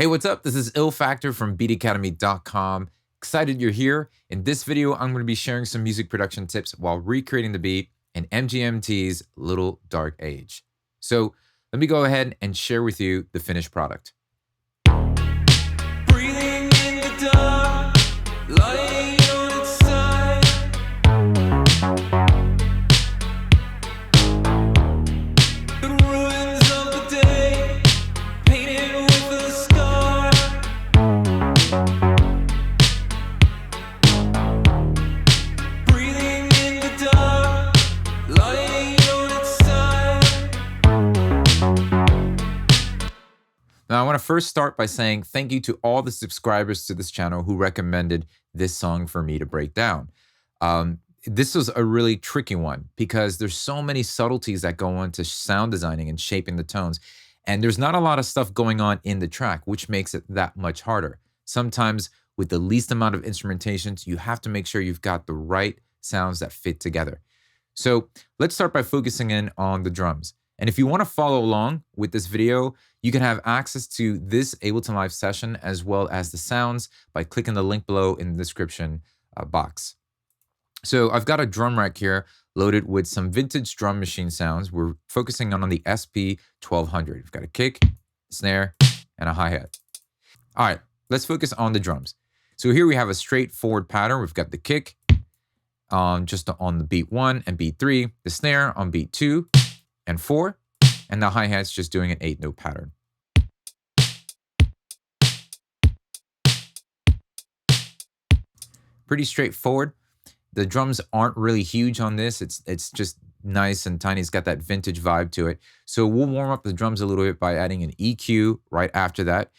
Hey, what's up? This is Ill Factor from beatacademy.com. Excited you're here. In this video, I'm going to be sharing some music production tips while recreating the beat in MGMT's Little Dark Age. So let me go ahead and share with you the finished product. Breathing in the dark, lying on its side. The ruins of the day, painted with a scar. Breathing in the dark, lying on its side. Now, I want to first start by saying thank you to all the subscribers to this channel who recommended this song for me to break down. This was a really tricky one because there's so many subtleties that go into sound designing and shaping the tones. And there's not a lot of stuff going on in the track, which makes it that much harder. Sometimes with the least amount of instrumentations, you have to make sure you've got the right sounds that fit together. So let's start by focusing in on the drums. And if you want to follow along with this video, you can have access to this Ableton Live session as well as the sounds by clicking the link below in the description box. So I've got a drum rack here loaded with some vintage drum machine sounds. We're focusing on the SP1200. We've got a kick, snare, and a hi-hat. All right, let's focus on the drums. So here we have a straightforward pattern. We've got the kick just on the beat 1 and beat 3, the snare on beat 2 and 4, and the hi-hat's just doing an 8-note pattern. Pretty straightforward. The drums aren't really huge on this. It's just nice and tiny. It's got that vintage vibe to it. So we'll warm up the drums a little bit by adding an EQ right after that.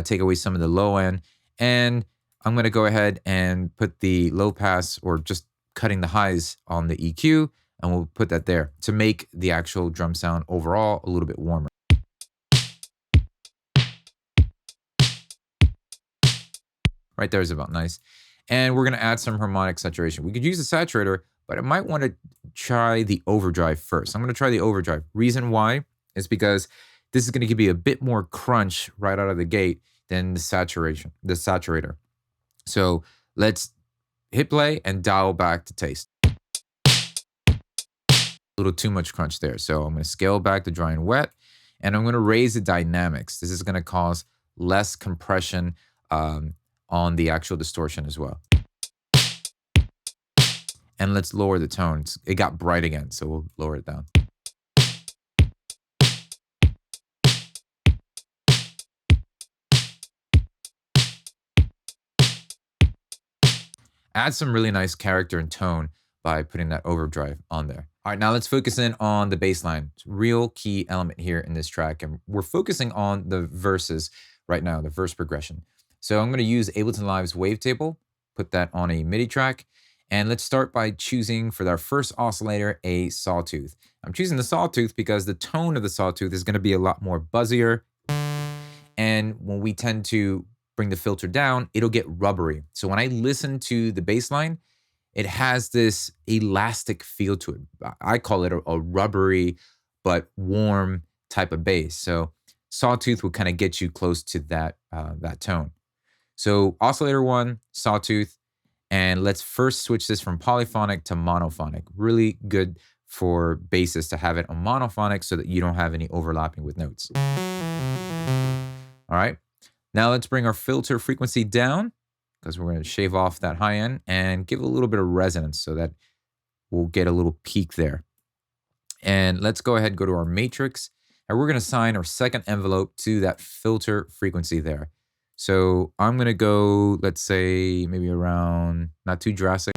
Take away some of the low end. And I'm going to go ahead and put the low pass or just cutting the highs on the EQ. And we'll put that there to make the actual drum sound overall a little bit warmer. Right there is about nice. And we're going to add some harmonic saturation. We could use a saturator, but I might want to try the overdrive first. I'm going to try the overdrive. Reason why is because this is going to give you a bit more crunch right out of the gate than the saturator. So let's hit play and dial back to taste. A little too much crunch there. So I'm going to scale back to dry and wet, and I'm going to raise the dynamics. This is going to cause less compression on the actual distortion as well. And let's lower the tones. It got bright again, so we'll lower it down. Add some really nice character and tone by putting that overdrive on there. All right, now let's focus in on the bass line. It's a real key element here in this track, and we're focusing on the verses right now, the verse progression. So I'm going to use Ableton Live's wavetable, put that on a MIDI track, and let's start by choosing for our first oscillator a sawtooth. I'm choosing the sawtooth because the tone of the sawtooth is going to be a lot more buzzier, and when we tend to bring the filter down, it'll get rubbery. So when I listen to the bass line, it has this elastic feel to it. I call it a rubbery but warm type of bass. So sawtooth will kind of get you close to that tone. So oscillator 1, sawtooth, and let's first switch this from polyphonic to monophonic. Really good for basses to have it on monophonic so that you don't have any overlapping with notes. All right, now let's bring our filter frequency down because we're going to shave off that high end and give a little bit of resonance so that we'll get a little peak there. And let's go ahead and go to our matrix, and we're going to assign our second envelope to that filter frequency there. So I'm going to go, let's say, maybe around, not too drastic,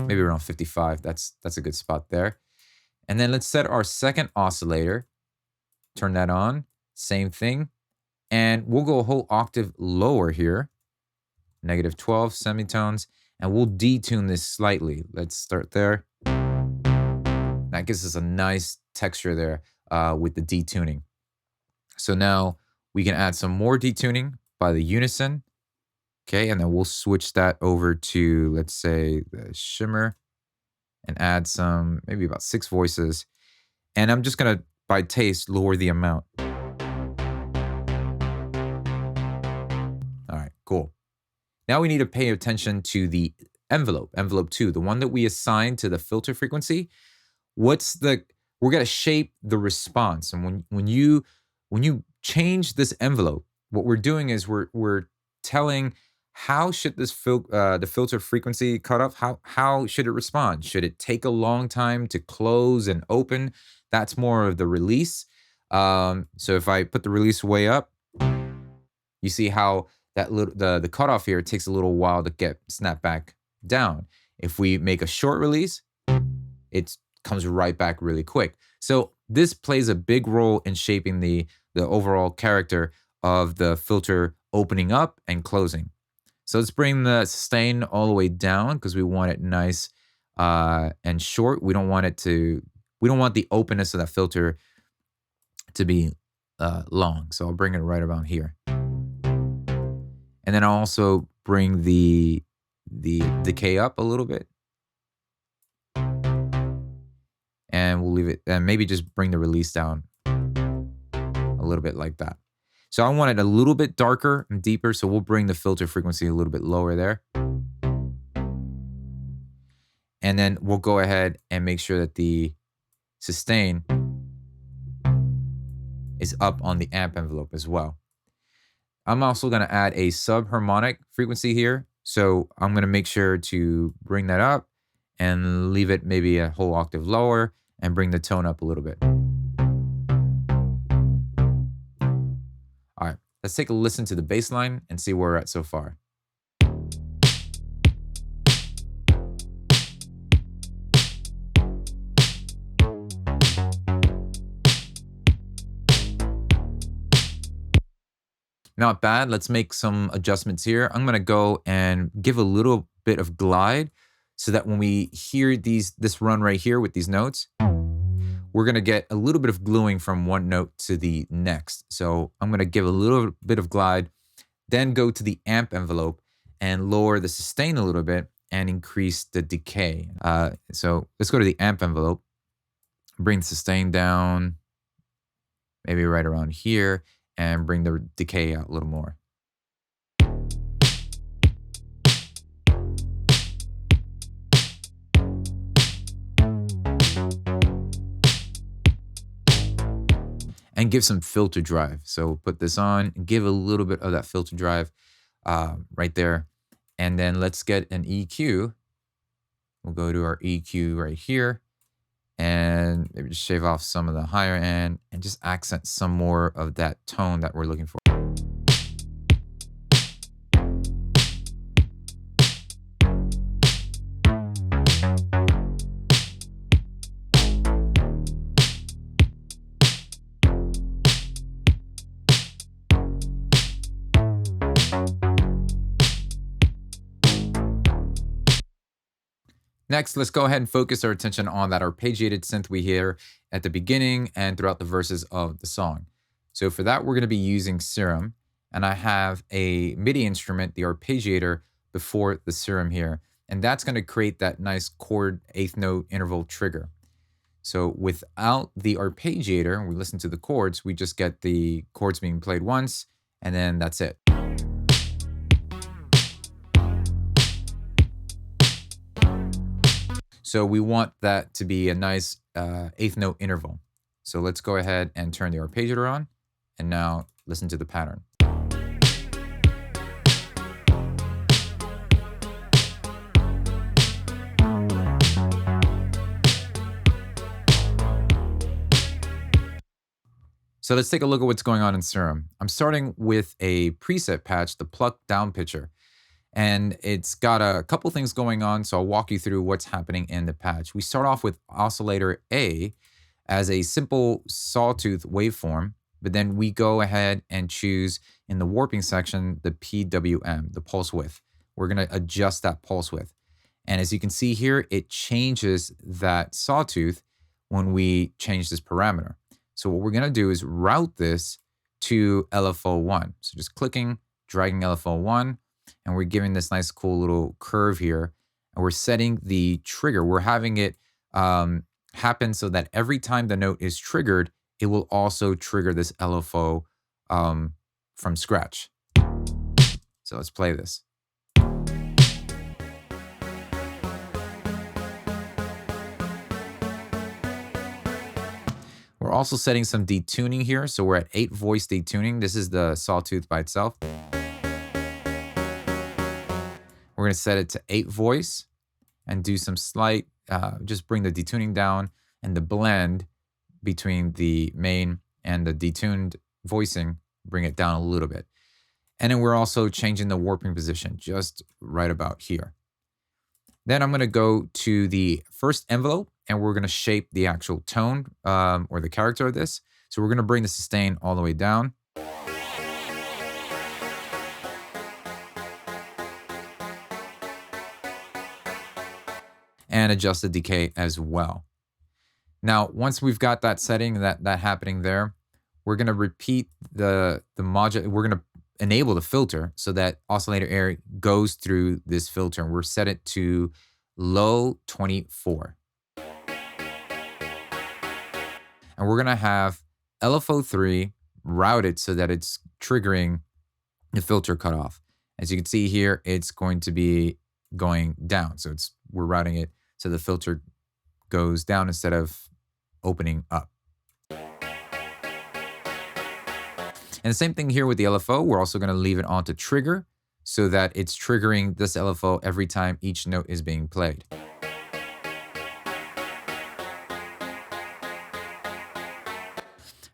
maybe around 55. That's a good spot there. And then let's set our second oscillator, turn that on, same thing. And we'll go a whole octave lower here, -12 semitones, and we'll detune this slightly. Let's start there. That gives us a nice texture there with the detuning. So now we can add some more detuning by the unison. Okay, and then we'll switch that over to, let's say, the shimmer and add some, maybe about 6 voices. And I'm just gonna, by taste, lower the amount. Cool. Now we need to pay attention to the envelope 2, the one that we assigned to the filter frequency. We're gonna shape the response. And when you change this envelope, what we're doing is we're telling how should this the filter frequency cut off, how should it respond? Should it take a long time to close and open? That's more of the release. So if I put the release way up, you see how that the cutoff here takes a little while to get snapped back down. If we make a short release, it comes right back really quick. So this plays a big role in shaping the overall character of the filter opening up and closing. So let's bring the sustain all the way down because we want it nice and short. We don't want the openness of that filter to be long. So I'll bring it right around here. And then I'll also bring the decay up a little bit. And we'll leave it, and maybe just bring the release down a little bit like that. So I want it a little bit darker and deeper, so we'll bring the filter frequency a little bit lower there. And then we'll go ahead and make sure that the sustain is up on the amp envelope as well. I'm also gonna add a subharmonic frequency here. So I'm gonna make sure to bring that up and leave it maybe a whole octave lower and bring the tone up a little bit. All right, let's take a listen to the bass line and see where we're at so far. Not bad. Let's make some adjustments here. I'm gonna go and give a little bit of glide so that when we hear this run right here with these notes, we're gonna get a little bit of gluing from one note to the next. So I'm gonna give a little bit of glide, then go to the amp envelope and lower the sustain a little bit and increase the decay. So let's go to the amp envelope, bring the sustain down, maybe right around here, and bring the decay out a little more. And give some filter drive. So put this on, give a little bit of that filter drive right there. And then let's get an EQ. We'll go to our EQ right here and maybe just shave off some of the higher end and just accent some more of that tone that we're looking for. Next, let's go ahead and focus our attention on that arpeggiated synth we hear at the beginning and throughout the verses of the song. So for that, we're going to be using Serum, and I have a MIDI instrument, the arpeggiator, before the Serum here, and that's going to create that nice chord eighth note interval trigger. So without the arpeggiator, we listen to the chords, we just get the chords being played once, and then that's it. So we want that to be a nice eighth note interval. So let's go ahead and turn the arpeggiator on, and now listen to the pattern. So let's take a look at what's going on in Serum. I'm starting with a preset patch, the pluck down pitcher. And it's got a couple things going on, so I'll walk you through what's happening in the patch. We start off with oscillator A as a simple sawtooth waveform, but then we go ahead and choose in the warping section the PWM, the pulse width. We're going to adjust that pulse width. And as you can see here, it changes that sawtooth when we change this parameter. So what we're going to do is route this to LFO1. So just clicking, dragging LFO1, and we're giving this nice cool little curve here, and we're setting the trigger. We're having it happen so that every time the note is triggered, it will also trigger this LFO from scratch. So let's play this. We're also setting some detuning here. So we're at 8 voice detuning. This is the sawtooth by itself. We're going to set it to 8 voice and do some slight, just bring the detuning down and the blend between the main and the detuned voicing, bring it down a little bit. And then we're also changing the warping position just right about here. Then I'm going to go to the first envelope and we're going to shape the actual tone or the character of this. So we're going to bring the sustain all the way down. And adjust the decay as well. Now, once we've got that setting, that happening there, we're going to repeat the module. We're going to enable the filter so that oscillator air goes through this filter. And we're set it to low 24. And we're going to have LFO3 routed so that it's triggering the filter cutoff. As you can see here, it's going to be going down. So we're routing it so the filter goes down instead of opening up. And the same thing here with the LFO. We're also going to leave it on to trigger so that it's triggering this LFO every time each note is being played.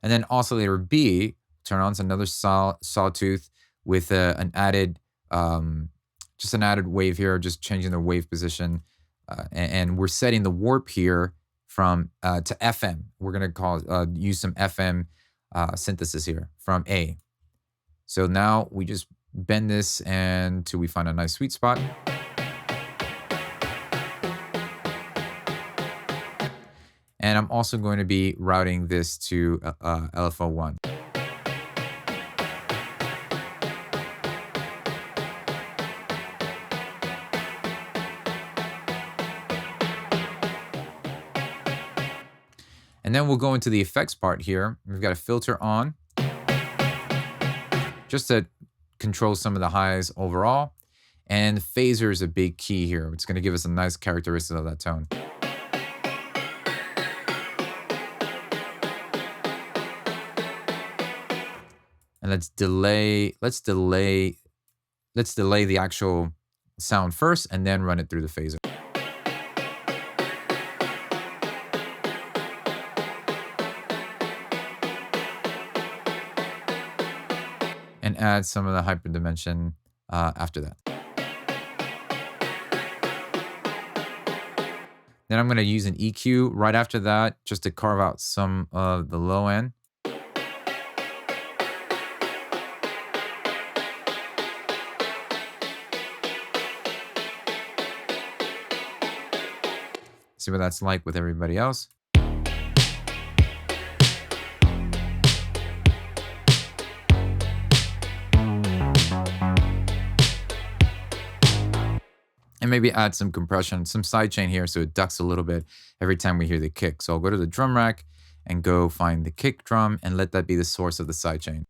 And then oscillator B, turn on another sawtooth with an added, just an added wave here, just changing the wave position. And we're setting the warp here from to FM. We're gonna use some FM synthesis here from A. So now we just bend this until we find a nice sweet spot. And I'm also going to be routing this to LFO1. And then we'll go into the effects part here. We've got a filter on, just to control some of the highs overall. And phaser is a big key here. It's going to give us a nice characteristic of that tone. And let's delay the actual sound first and then run it through the phaser. And add some of the hyperdimension after that. Then I'm going to use an EQ right after that just to carve out some of the low end. See what that's like with everybody else. And maybe add some compression, some sidechain here so it ducks a little bit every time we hear the kick. So I'll go to the drum rack and go find the kick drum and let that be the source of the sidechain.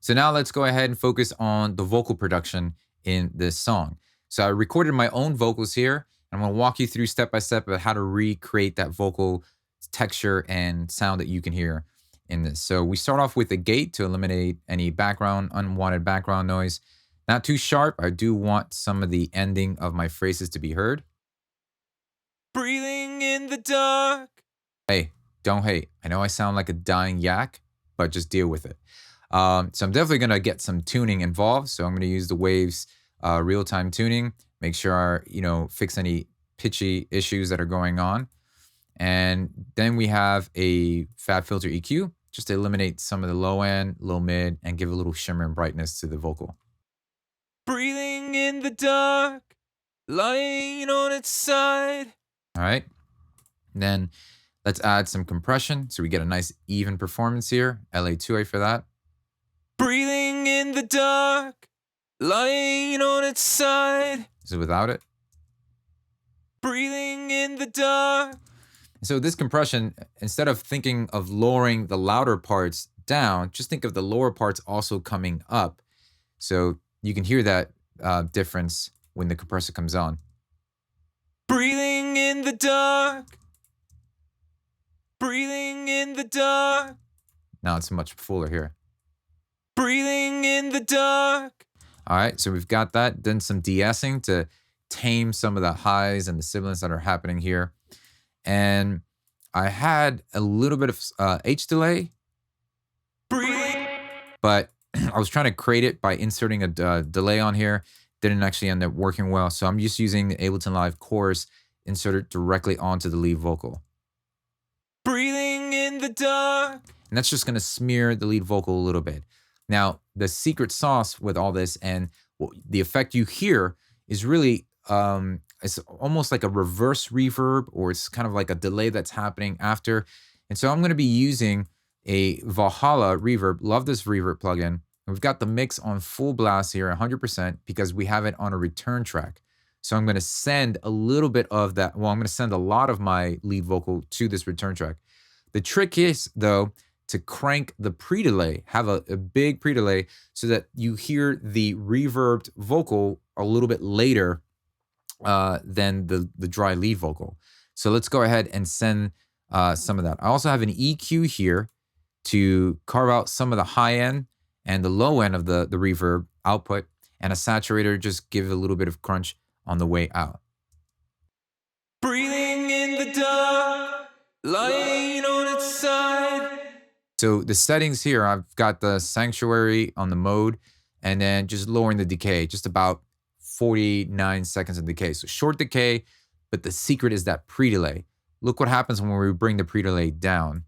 So now let's go ahead and focus on the vocal production in this song. So I recorded my own vocals here. I'm going to walk you through step by step of how to recreate that vocal texture and sound that you can hear in this. So we start off with a gate to eliminate any unwanted background noise. Not too sharp. I do want some of the ending of my phrases to be heard. Breathing in the dark. Hey, don't hate. I know I sound like a dying yak, but just deal with it. So I'm definitely going to get some tuning involved. So I'm going to use the Waves real-time tuning. Make sure, fix any pitchy issues that are going on. And then we have a Fab Filter EQ just to eliminate some of the low end, low mid, and give a little shimmer and brightness to the vocal. Breathing in the dark, lying on its side. All right. Then let's add some compression so we get a nice even performance here. LA2A for that. Breathing in the dark, lying on its side. So without it. Breathing in the dark. So this compression, instead of thinking of lowering the louder parts down, just think of the lower parts also coming up. So you can hear that difference when the compressor comes on. Breathing in the dark. Breathing in the dark. Now it's much fuller here. Breathing in the dark. All right, so we've got that. Then some de-essing to tame some of the highs and the sibilants that are happening here. And I had a little bit of H delay, Breathing. but I was trying to create it by inserting a delay on here. Didn't actually end up working well. So I'm just using the Ableton Live chorus inserted directly onto the lead vocal. Breathing in the dark. And that's just gonna smear the lead vocal a little bit. Now, the secret sauce with all this and the effect you hear is really, it's almost like a reverse reverb, or it's kind of like a delay that's happening after. And so I'm gonna be using a Valhalla reverb. Love this reverb plugin. We've got the mix on full blast here, 100%, because we have it on a return track. So I'm gonna send a little bit of that, well, I'm gonna send a lot of my lead vocal to this return track. The trick is, though, to crank the pre-delay, have a big pre-delay so that you hear the reverbed vocal a little bit later than the dry lead vocal. So let's go ahead and send some of that. I also have an EQ here to carve out some of the high end and the low end of the reverb output, and a saturator, just give a little bit of crunch on the way out. Breathing in the dark. Lying on its side. So the settings here, I've got the sanctuary on the mode, and then just lowering the decay, just about 49 seconds of decay. So short decay, but the secret is that pre-delay. Look what happens when we bring the pre-delay down.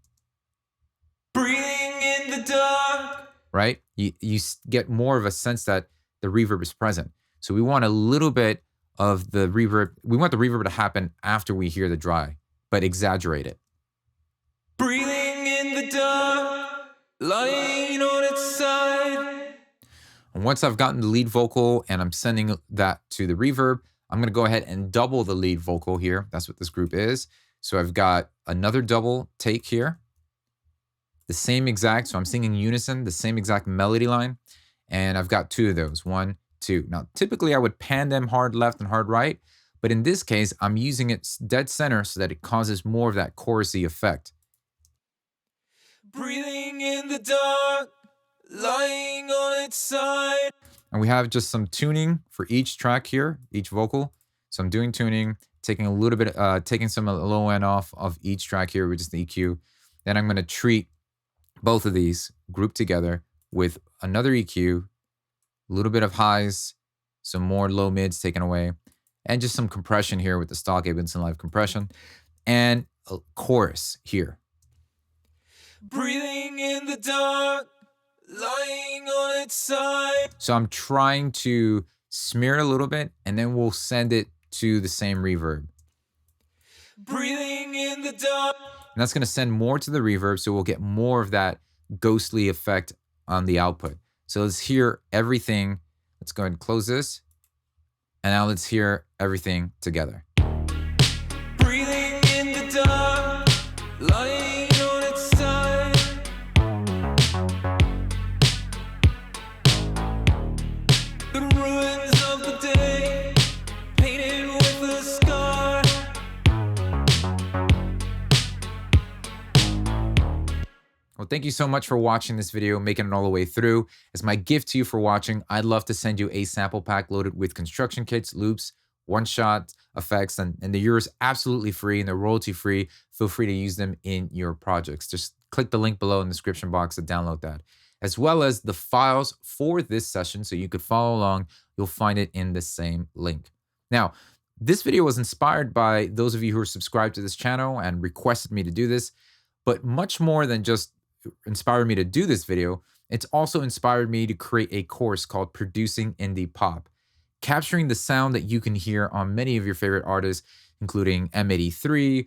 Breathing in the dark. Right? You get more of a sense that the reverb is present. So we want a little bit of the reverb. We want the reverb to happen after we hear the dry, but exaggerate it. Breathing in the dark. Lying on its side. And once I've gotten the lead vocal and I'm sending that to the reverb, I'm gonna go ahead and double the lead vocal here. That's what this group is. So I've got another double take here. The same exact, so I'm singing unison, the same exact melody line. And I've got two of those, 1, 2. Now, typically I would pan them hard left and hard right, but in this case, I'm using it dead center so that it causes more of that chorusy effect. Breathing in the dark. Lying on its side. And we have just some tuning for each track here, each vocal. So I'm doing tuning, taking a little bit, taking some of the low end off of each track here with just the EQ. Then I'm gonna treat both of these grouped together with another EQ, a little bit of highs, some more low mids taken away, and just some compression here with the stock Ableton Live compression, and a chorus here. Breathing in the dark. Lying on its side. So I'm trying to smear it a little bit, and then we'll send it to the same reverb. Breathing in the dark. And that's gonna send more to the reverb, so we'll get more of that ghostly effect on the output. So let's hear everything. Let's go ahead and close this. And now let's hear everything together. Breathing in the dark. Lying on its side. The ruins of the day, painted with a scar. Well, thank you so much for watching this video, making it all the way through. As my gift to you for watching, I'd love to send you a sample pack loaded with construction kits, loops, one-shot effects, and the yours absolutely free and they're royalty free. Feel free to use them in your projects. Just click the link below in the description box to download that, as well as the files for this session so you could follow along. You'll find it in the same link. Now, this video was inspired by those of you who are subscribed to this channel and requested me to do this, but much more than just inspired me to do this video, it's also inspired me to create a course called Producing Indie Pop, capturing the sound that you can hear on many of your favorite artists, including M83,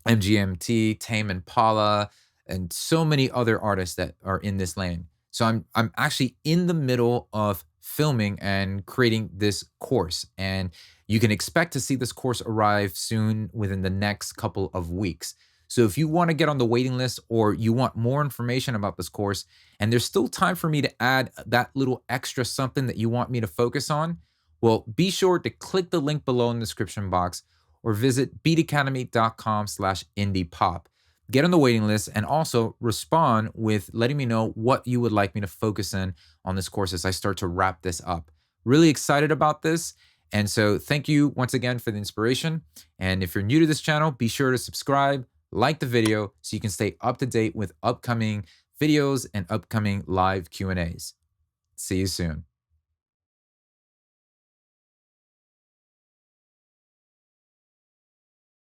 Mgmt, Tame Impala, and so many other artists that are in this lane. So I'm actually in the middle of filming and creating this course. And you can expect to see this course arrive soon within the next couple of weeks. So if you want to get on the waiting list or you want more information about this course, and there's still time for me to add that little extra something that you want me to focus on, well, be sure to click the link below in the description box or visit beatacademy.com/indiepop. Get on the waiting list and also respond with letting me know what you would like me to focus in on this course as I start to wrap this up. Really excited about this. And so thank you once again for the inspiration. And if you're new to this channel, be sure to subscribe, like the video so you can stay up to date with upcoming videos and upcoming live Q&As. See you soon.